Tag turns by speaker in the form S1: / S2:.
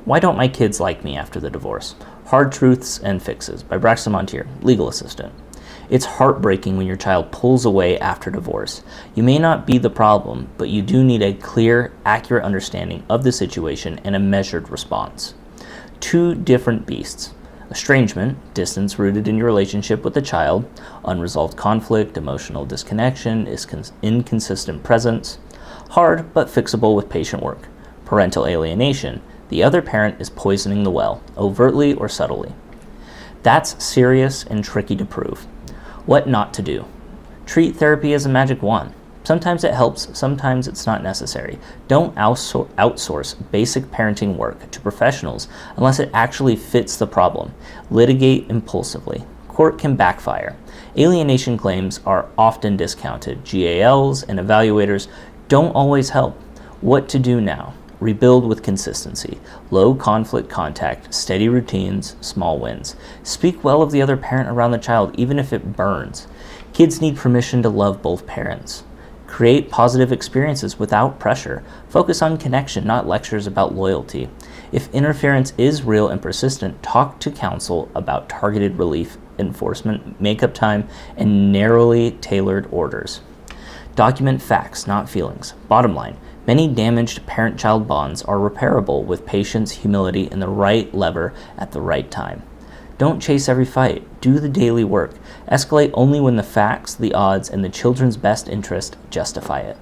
S1: Why Don't My Kids Like Me After the Divorce? Hard Truths and Fixes by Braxton Mounteer, legal assistant. It's heartbreaking when your child pulls away after divorce. You may not be the problem, but you do need a clear, accurate understanding of the situation and a measured response. Two different beasts. Estrangement, distance rooted in your relationship with the child, unresolved conflict, emotional disconnection, inconsistent presence. Hard, but fixable with patient work. Parental alienation, the other parent is poisoning the well, overtly or subtly. That's serious and tricky to prove. What not to do. Treat therapy as a magic wand. Sometimes it helps, sometimes it's not necessary. Don't outsource basic parenting work to professionals unless it actually fits the problem. Litigate impulsively. Court can backfire. Alienation claims are often discounted. GALs and evaluators don't always help. What to do now? Rebuild with consistency. Low conflict contact, steady routines, small wins. Speak well of the other parent around the child, even if it burns. Kids need permission to love both parents. Create positive experiences without pressure. Focus on connection, not lectures about loyalty. If interference is real and persistent, talk to counsel about targeted relief, enforcement, makeup time, and narrowly tailored orders. Document facts, not feelings. Bottom line, many damaged parent-child bonds are repairable with patience, humility, and the right lever at the right time. Don't chase every fight. Do the daily work. Escalate only when the facts, the odds, and the children's best interest justify it.